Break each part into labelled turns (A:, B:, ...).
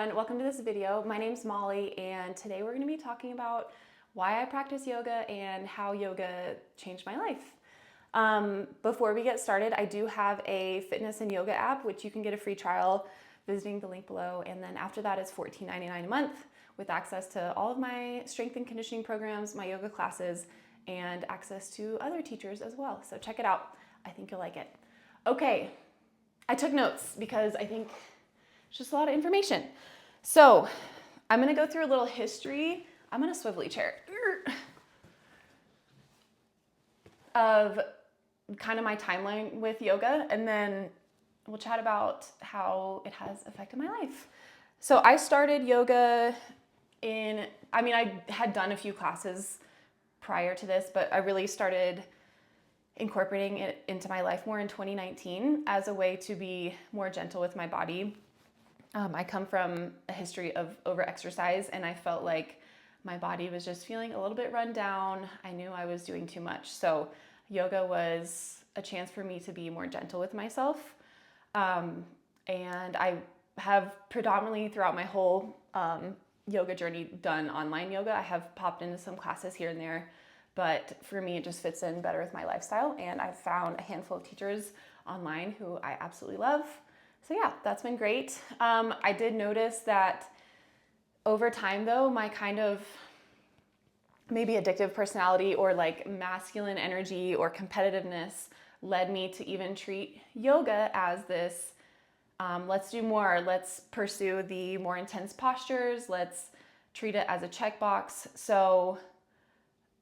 A: everyone, welcome to this video. My name's Molly and today we're going to be talking about why I practice yoga and how yoga changed my life. Before we get started, I do have a fitness and yoga app which you can get a free trial visiting the link below, and then after that it's $14.99 a month with access to all of my strength and conditioning programs, my yoga classes, and access to other teachers as well. So check it out. I think you'll like it. Okay, I took notes because I think it's just a lot of information. So I'm gonna go through a little history. I'm in a swivelly chair of kind of my timeline with yoga, and then we'll chat about how it has affected my life. So I started yoga I had done a few classes prior to this, but I really started incorporating it into my life more in 2019 as a way to be more gentle with my body. I come from a history of overexercise, and I felt like my body was just feeling a little bit run down. I knew I was doing too much. So yoga was a chance for me to be more gentle with myself. And I have predominantly throughout my whole yoga journey done online yoga. I have popped into some classes here and there, but for me, it just fits in better with my lifestyle. And I've found a handful of teachers online who I absolutely love. So yeah, that's been great. I did notice that over time though, my kind of maybe addictive personality or like masculine energy or competitiveness led me to even treat yoga as this, let's do more, let's pursue the more intense postures, let's treat it as a checkbox. So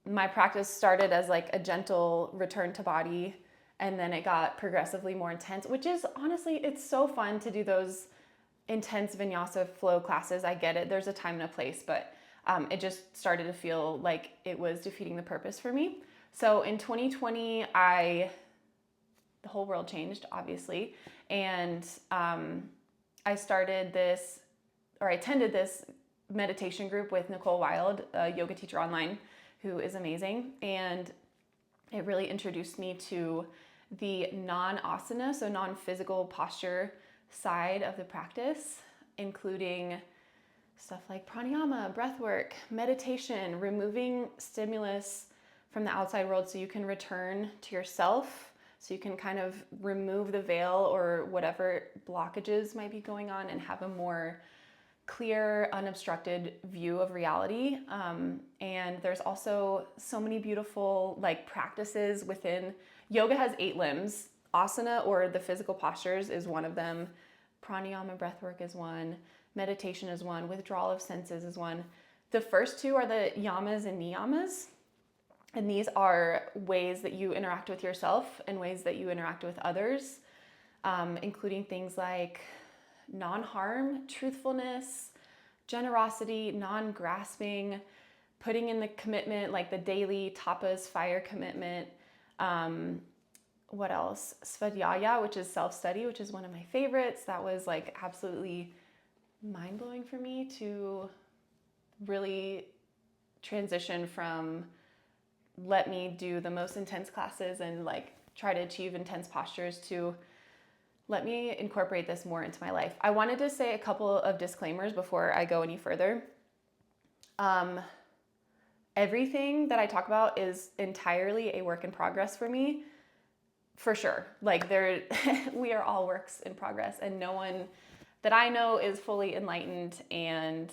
A: my practice started as like a gentle return to body, and then it got progressively more intense, which is honestly, it's so fun to do those intense vinyasa flow classes. I get it. There's a time and a place, but it just started to feel like it was defeating the purpose for me. So in 2020, the whole world changed, obviously. And I attended this meditation group with Nicole Wild, a yoga teacher online who is amazing. And it really introduced me to the non-asana, so non-physical posture side of the practice, including stuff like pranayama, breath work, meditation, removing stimulus from the outside world so you can return to yourself, so you can kind of remove the veil or whatever blockages might be going on and have a more clear, unobstructed view of reality. And there's also so many beautiful like practices within. Yoga has 8 limbs. Asana, or the physical postures, is one of them. Pranayama, breathwork, is one. Meditation is one. Withdrawal of senses is one. The first 2 are the yamas and niyamas. And these are ways that you interact with yourself and ways that you interact with others, including things like non-harm, truthfulness, generosity, non-grasping, putting in the commitment, like the daily tapas, fire commitment. What else? Svadhyaya, which is self-study, which is one of my favorites. That was like absolutely mind-blowing for me to really transition from let me do the most intense classes and like try to achieve intense postures to let me incorporate this more into my life. I wanted to say a couple of disclaimers before I go any further. Everything that I talk about is entirely a work in progress for me, for sure. Like we are all works in progress, and no one that I know is fully enlightened. And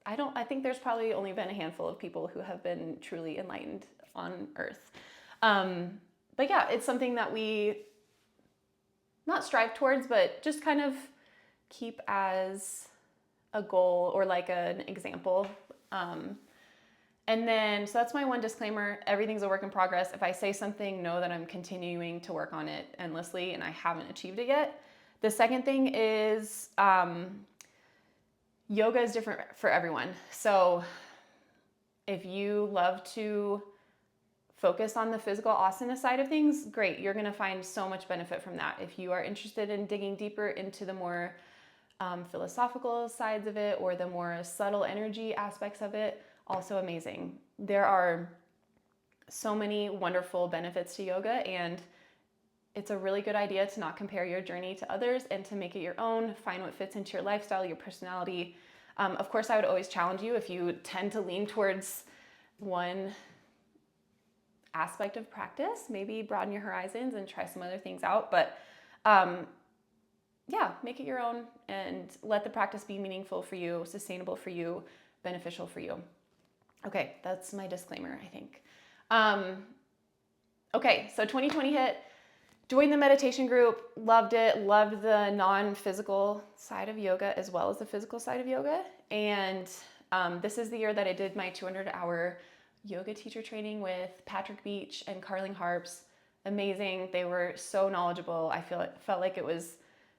A: I think there's probably only been a handful of people who have been truly enlightened on earth. But yeah, it's something that we not strive towards, but just kind of keep as a goal or like an example. And then, so that's my one disclaimer. Everything's a work in progress. If I say something, know that I'm continuing to work on it endlessly and I haven't achieved it yet. The second thing is yoga is different for everyone. So if you love to focus on the physical asana side of things, great. You're going to find so much benefit from that. If you are interested in digging deeper into the more philosophical sides of it or the more subtle energy aspects of it, also amazing. There are so many wonderful benefits to yoga, and it's a really good idea to not compare your journey to others and to make it your own, find what fits into your lifestyle, your personality, Of course, I would always challenge you if you tend to lean towards one aspect of practice, maybe broaden your horizons and try some other things out. But yeah, make it your own and let the practice be meaningful for you, sustainable for you, beneficial for you. Okay, that's my disclaimer, I think. Okay, so 2020 hit. Joined the meditation group, loved it, loved the non-physical side of yoga as well as the physical side of yoga. And this is the year that I did my 200-hour yoga teacher training with Patrick Beach and Carling Harps. Amazing. They were so knowledgeable. I felt like it was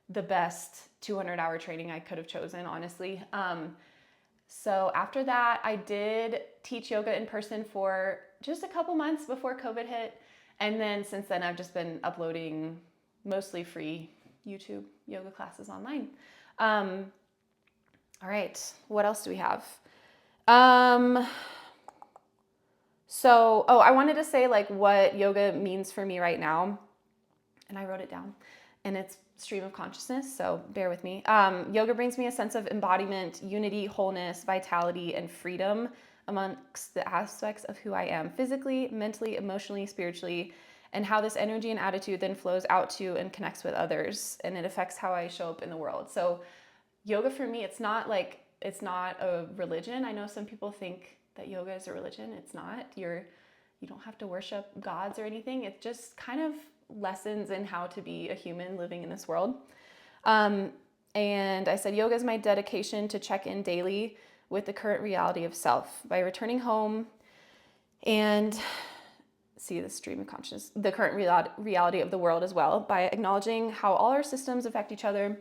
A: the best 200-hour training I could have chosen, honestly. So after that, I did teach yoga in person for just a couple months before COVID hit. And then since then, I've just been uploading mostly free YouTube yoga classes online. All right, what else do we have? I wanted to say like what yoga means for me right now. And I wrote it down. And it's stream of consciousness, so bear with me. Yoga brings me a sense of embodiment, unity, wholeness, vitality, and freedom amongst the aspects of who I am physically, mentally, emotionally, spiritually, and how this energy and attitude then flows out to and connects with others, and it affects how I show up in the world. So yoga for me, it's not a religion. I know some people think that yoga is a religion. It's not. You don't have to worship gods or anything. It just kind of lessons in how to be a human living in this world. And I said, yoga is my dedication to check in daily with the current reality of self by returning home and see the stream of consciousness, the current reality of the world as well, by acknowledging how all our systems affect each other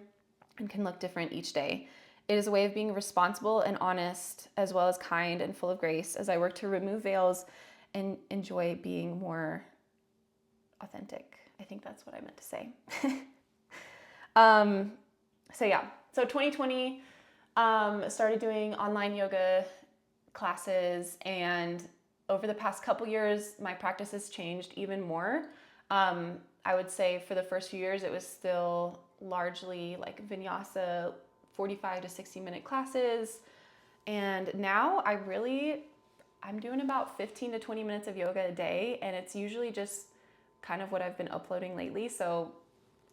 A: and can look different each day. It is a way of being responsible and honest, as well as kind and full of grace as I work to remove veils and enjoy being more authentic. I think that's what I meant to say. So 2020, started doing online yoga classes, and over the past couple years, my practice has changed even more. I would say for the first few years, it was still largely like vinyasa, 45 to 60 minute classes. And now I'm doing about 15 to 20 minutes of yoga a day, and it's usually just kind of what I've been uploading lately. So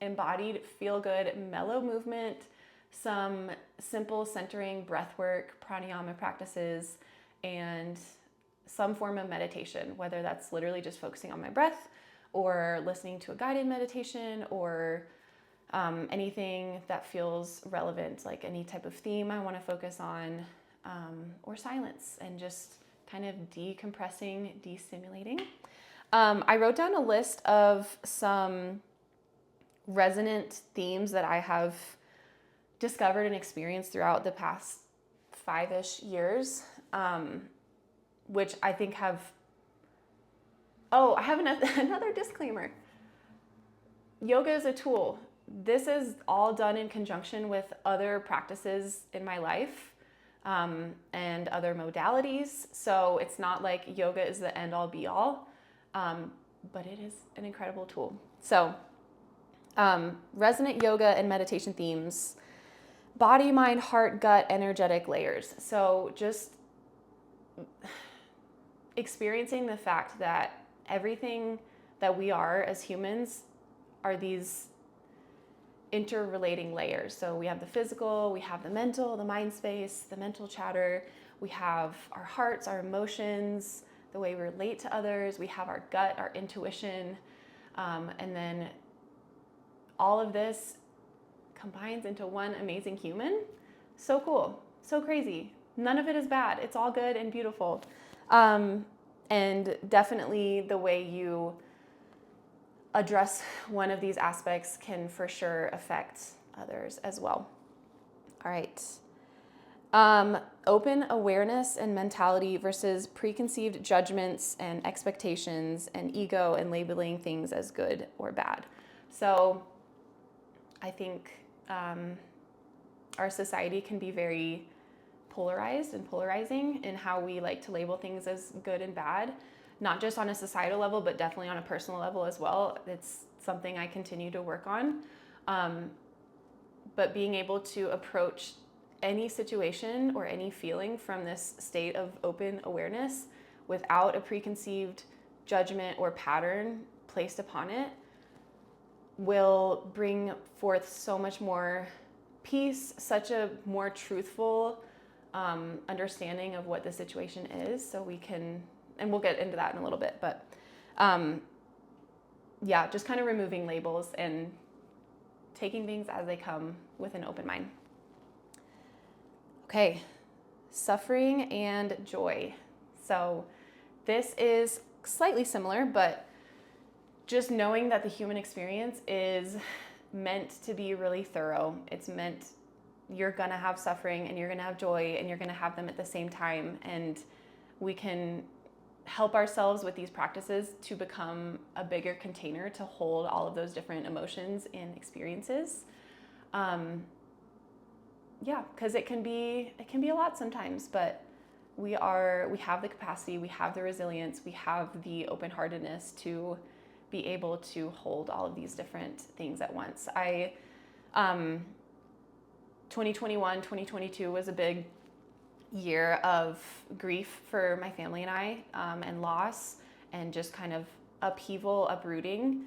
A: embodied, feel good, mellow movement, some simple centering breath work, pranayama practices, and some form of meditation, whether that's literally just focusing on my breath or listening to a guided meditation or anything that feels relevant, like any type of theme I want to focus on, or silence and just kind of decompressing, destimulating. I wrote down a list of some resonant themes that I have discovered and experienced throughout the past 5-ish years, which I think I have another disclaimer. Yoga is a tool. This is all done in conjunction with other practices in my life, and other modalities. So it's not like yoga is the end all be all. But it is an incredible tool. So, resonant yoga and meditation themes, body, mind, heart, gut, energetic layers. So just experiencing the fact that everything that we are as humans are these interrelating layers. So we have the physical, we have the mental, the mind space, the mental chatter, we have our hearts, our emotions, the way we relate to others, we have our gut, our intuition, and then all of this combines into one amazing human. So cool, so crazy. None of it is bad. It's all good and beautiful. And definitely the way you address one of these aspects can for sure affect others as well. All right. Open awareness and mentality versus preconceived judgments and expectations and ego and labeling things as good or bad. So I think our society can be very polarized and polarizing in how we like to label things as good and bad, not just on a societal level, but definitely on a personal level as well. It's something I continue to work on. But being able to approach any situation or any feeling from this state of open awareness without a preconceived judgment or pattern placed upon it will bring forth so much more peace, such a more truthful understanding of what the situation is. So we can, and we'll get into that in a little bit, but yeah, just kind of removing labels and taking things as they come with an open mind. Okay, suffering and joy. So this is slightly similar, but just knowing that the human experience is meant to be really thorough. It's meant, you're gonna have suffering and you're gonna have joy and you're gonna have them at the same time. And we can help ourselves with these practices to become a bigger container to hold all of those different emotions and experiences. Yeah, because it can be a lot sometimes, but we have the capacity, we have the resilience, we have the open-heartedness to be able to hold all of these different things at once. 2021, 2022 was a big year of grief for my family and I, and loss and just kind of upheaval, uprooting.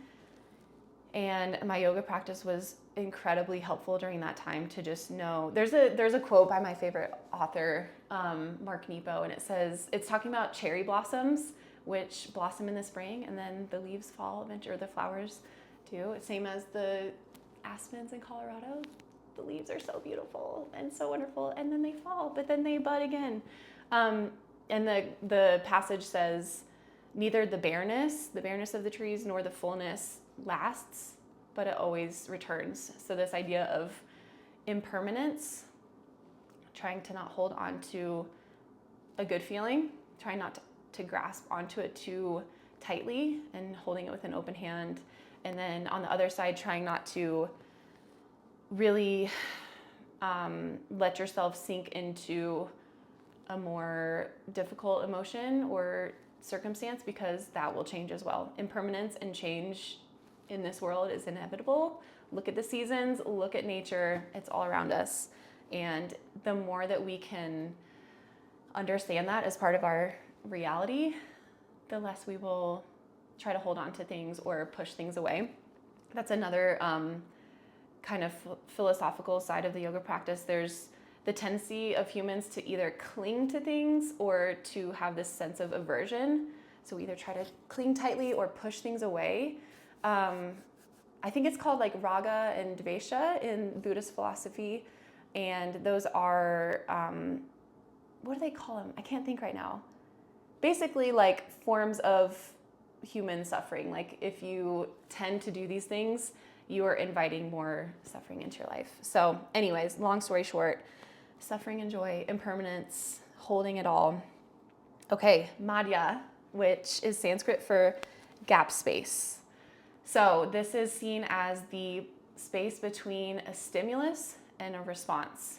A: And my yoga practice was incredibly helpful during that time to just know. There's a quote by my favorite author, Mark Nepo, and it says, it's talking about cherry blossoms, which blossom in the spring and then the leaves fall eventually, or the flowers do. It's same as the aspens in Colorado. The leaves are so beautiful and so wonderful, and then they fall, but then they bud again. And the passage says, neither the bareness of the trees nor the fullness lasts, but it always returns. So this idea of impermanence, trying to not hold on to a good feeling, trying not to grasp onto it too tightly and holding it with an open hand. And then on the other side, trying not to really let yourself sink into a more difficult emotion or circumstance, because that will change as well. Impermanence and change in this world is inevitable. Look at the seasons, look at nature, it's all around us. And the more that we can understand that as part of our reality, the less we will try to hold on to things or push things away. That's another kind of philosophical side of the yoga practice. There's the tendency of humans to either cling to things or to have this sense of aversion. So we either try to cling tightly or push things away. I think it's called like raga and dvesha in Buddhist philosophy. And those are, what do they call them? I can't think right now. Basically like forms of human suffering. Like if you tend to do these things, you are inviting more suffering into your life. So anyways, long story short, suffering and joy, impermanence, holding it all. Okay, madhya, which is Sanskrit for gap space. So this is seen as the space between a stimulus and a response.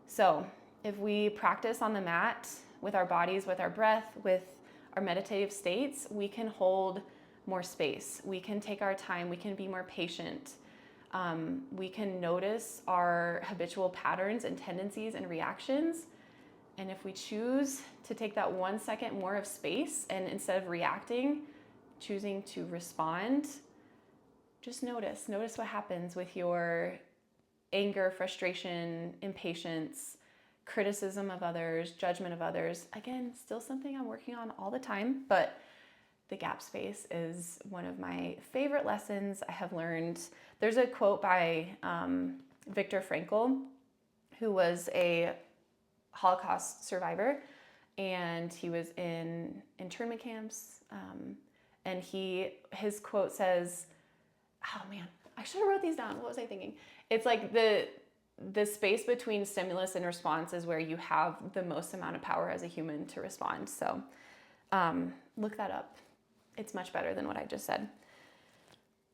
A: So if we practice on the mat with our bodies, with our breath, with our meditative states, we can hold more space. We can take our time. We can be more patient. We can notice our habitual patterns and tendencies and reactions. And if we choose to take that 1 second more of space and instead of reacting, choosing to respond, just notice what happens with your anger, frustration, impatience, criticism of others, judgment of others. Again, still something I'm working on all the time, but the gap space is one of my favorite lessons I have learned. There's a quote by Viktor Frankl, who was a Holocaust survivor, and he was in internment camps. And his quote says, oh man, I should have wrote these down. What was I thinking? It's like the space between stimulus and response is where you have the most amount of power as a human to respond. So look that up. It's much better than what I just said.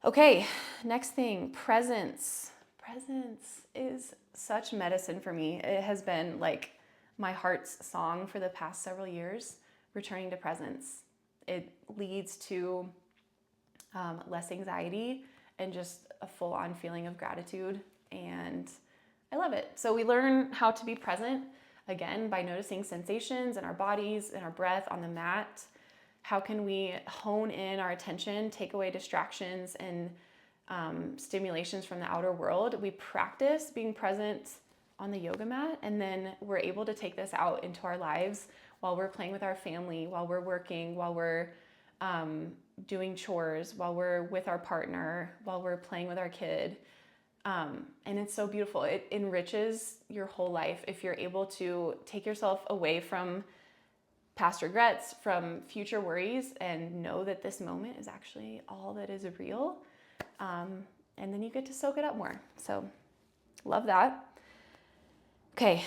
A: Okay, next thing, presence. Presence is such medicine for me. It has been like my heart's song for the past several years, returning to presence. It leads to less anxiety and just a full-on feeling of gratitude. And I love it. So we learn how to be present, again, by noticing sensations in our bodies, in our breath, on the mat. How can we hone in our attention, take away distractions and stimulations from the outer world? We practice being present on the yoga mat, and then we're able to take this out into our lives while we're playing with our family, while we're working, while we're doing chores, while we're with our partner, while we're playing with our kid. And it's so beautiful. It enriches your whole life if you're able to take yourself away from past regrets, from future worries, and know that this moment is actually all that is real. And then you get to soak it up more. So love that. Okay,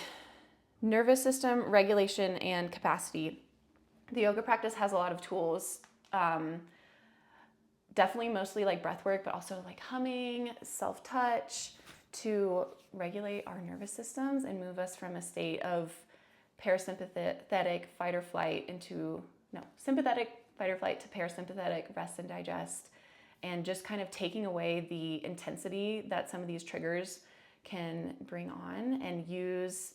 A: nervous system regulation and capacity. The yoga practice has a lot of tools. Definitely mostly like breath work, but also like humming, self-touch to regulate our nervous systems and move us from a state of parasympathetic fight or flight into, sympathetic fight or flight to parasympathetic rest and digest, and just kind of taking away the intensity that some of these triggers can bring on, and use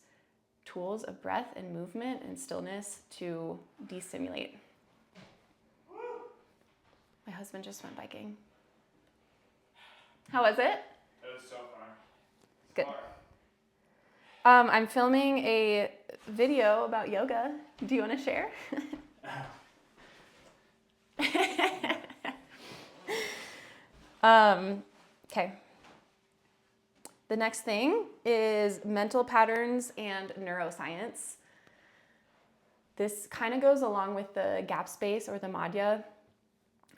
A: tools of breath and movement and stillness to destimulate. My husband just went biking. How was it?
B: It was so fun.
A: Good. I'm filming a video about yoga. Do you want to share? Okay. The next thing is mental patterns and neuroscience. This kind of goes along with the gap space or the madhya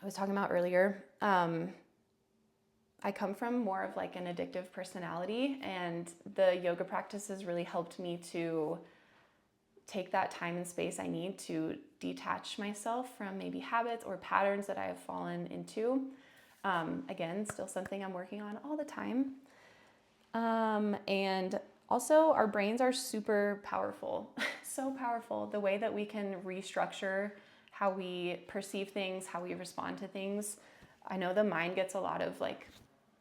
A: I was talking about earlier. I come from more of like an addictive personality, and the yoga practice has really helped me to take that time and space I need to detach myself from maybe habits or patterns that I have fallen into. Again, still something I'm working on all the time. And also our brains are super powerful, so powerful. The way that we can restructure how we perceive things, how we respond to things. I know the mind gets a lot of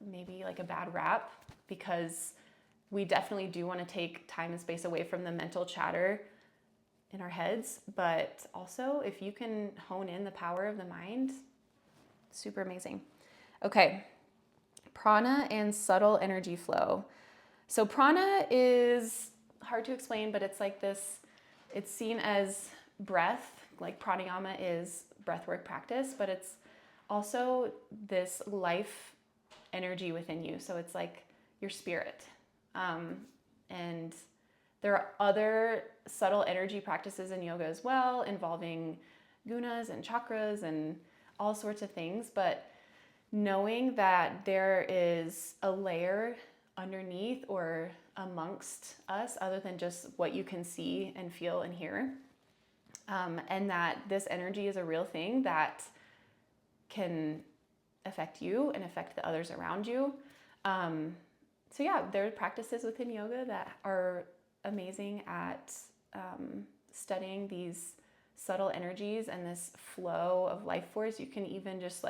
A: maybe a bad rap, because we definitely do want to take time and space away from the mental chatter in our heads. But also, if you can hone in the power of the mind, super amazing. Okay, prana and subtle energy flow. So prana is hard to explain, but it's like this, it's seen as breath, like pranayama is breathwork practice, but it's also this life energy within you. So it's like your spirit. And there are other subtle energy practices in yoga as well, involving gunas and chakras and all sorts of things. But knowing that there is a layer underneath or amongst us other than just what you can see and feel and hear, and that this energy is a real thing that can affect you and affect the others around you. So yeah, there are practices within yoga that are amazing at studying these subtle energies and this flow of life force. You can even just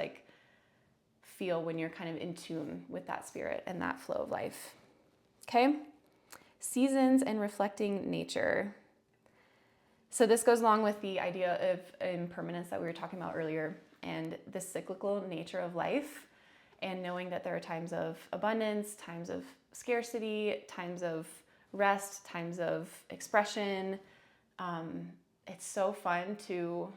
A: feel when you're kind of in tune with that spirit and that flow of life. Okay, seasons and reflecting nature. So this goes along with the idea of impermanence that we were talking about earlier, and the cyclical nature of life, and knowing that there are times of abundance, times of scarcity, times of rest, times of expression. It's so fun to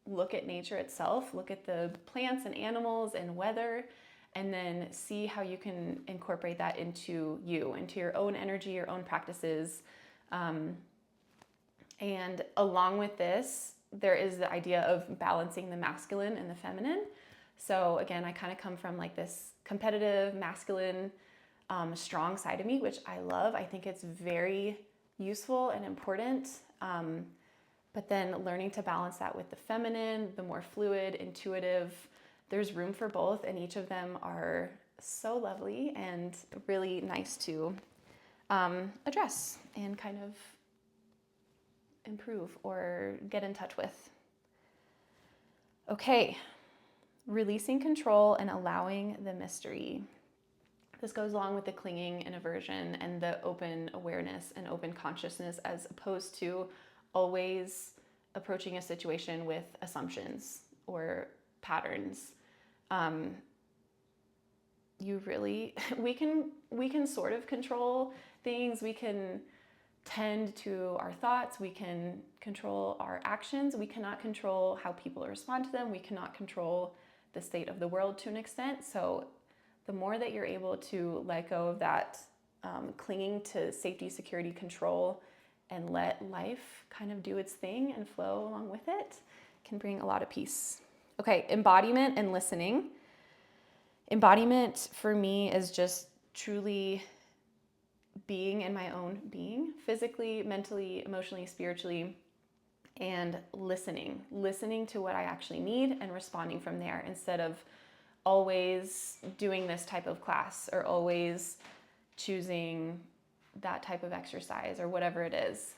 A: look at nature itself, look at the plants and animals and weather, and then see how you can incorporate that into you, into your own energy, your own practices. And along with this, there is the idea of balancing the masculine and the feminine. So again, I kind of come from this competitive, masculine, strong side of me, which I love. I think it's very useful and important. But then learning to balance that with the feminine, the more fluid, intuitive. There's room for both, and each of them are so lovely and really nice to address and kind of improve or get in touch with. Okay, releasing control and allowing the mystery. This goes along with the clinging and aversion and the open awareness and open consciousness, as opposed to always approaching a situation with assumptions or patterns. We can sort of control things. We can tend to our thoughts. We can control our actions. We cannot control how people respond to them. We cannot control the state of the world to an extent. So the more that you're able to let go of that clinging to safety, security, control, and let life kind of do its thing and flow along with it, can bring a lot of peace. Okay, embodiment and listening. Embodiment for me is just truly being in my own being, physically, mentally, emotionally, spiritually, and listening to what I actually need and responding from there, instead of always doing this type of class or always choosing that type of exercise or whatever it is.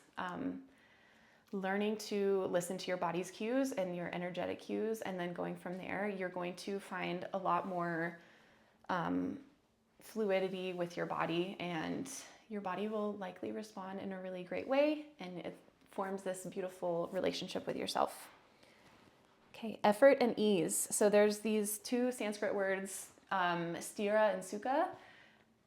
A: Learning to listen to your body's cues and your energetic cues, and then going from there, you're going to find a lot more fluidity with your body, and your body will likely respond in a really great way, and it forms this beautiful relationship with yourself. Okay, effort and ease. So there's these two Sanskrit words, stira and sukha,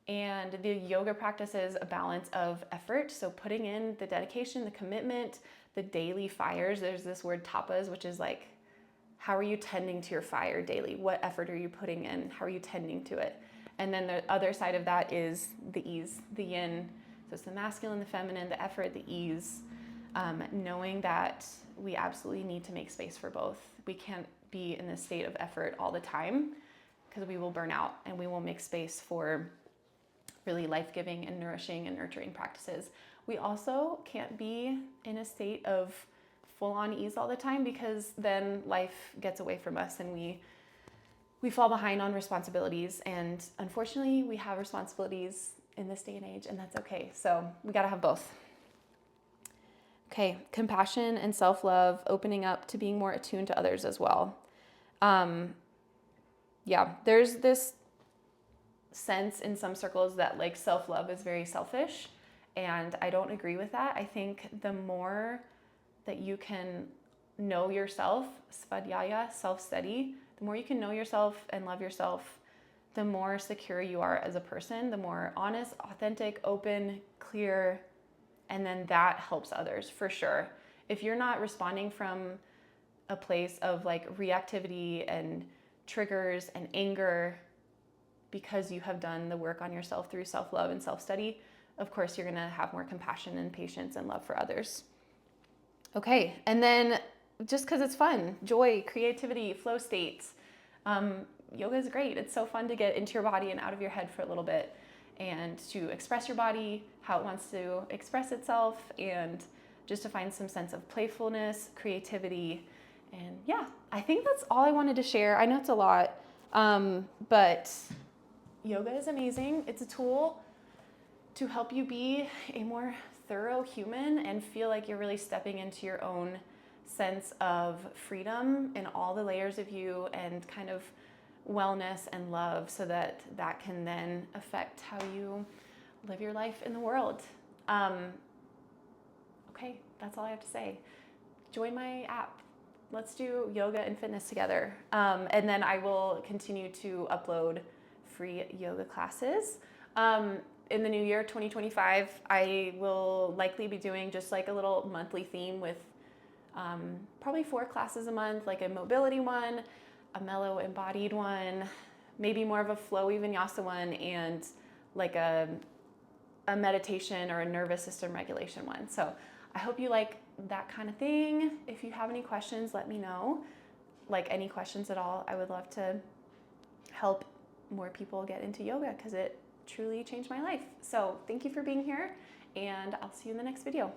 A: and the yoga practice is a balance of effort. So putting in the dedication, the commitment, the daily fires. There's this word tapas, which is like, how are you tending to your fire daily? What effort are you putting in? How are you tending to it? And then the other side of that is the ease, the yin. So it's the masculine, the feminine, the effort, the ease. Knowing that we absolutely need to make space for both. We can't be in this state of effort all the time, because we will burn out, and we will make space for really life-giving and nourishing and nurturing practices. We also can't be in a state of full-on ease all the time, because then life gets away from us and we fall behind on responsibilities. And unfortunately, we have responsibilities in this day and age, and that's okay. So we gotta have both. Okay, compassion and self-love, opening up to being more attuned to others as well. There's this sense in some circles that like self-love is very selfish, and I don't agree with that. I think the more that you can know yourself, svadhyaya, self-study, the more you can know yourself and love yourself, the more secure you are as a person, the more honest, authentic, open, clear, and then that helps others for sure. If you're not responding from a place of like reactivity and triggers and anger because you have done the work on yourself through self-love and self-study, of course you're gonna have more compassion and patience and love for others. Okay, and then just because it's fun, joy, creativity, flow states. Yoga is great. It's so fun to get into your body and out of your head for a little bit, and to express your body how it wants to express itself, and just to find some sense of playfulness, creativity. And yeah, I think that's all I wanted to share. I know it's a lot, but yoga is amazing. It's a tool to help you be a more thorough human and feel like you're really stepping into your own sense of freedom in all the layers of you, and kind of wellness and love, so that that can then affect how you live your life in the world. Okay, that's all I have to say. Join my app. Let's do yoga and fitness together. And then I will continue to upload free yoga classes. In the new year, 2025, I will likely be doing just like a little monthly theme with probably 4 classes a month, like a mobility one, a mellow embodied one, maybe more of a flowy vinyasa one, and like a meditation or a nervous system regulation one. So I hope you like that kind of thing. If you have any questions, let me know. Like any questions at all, I would love to help more people get into yoga, because it truly changed my life. So thank you for being here, and I'll see you in the next video.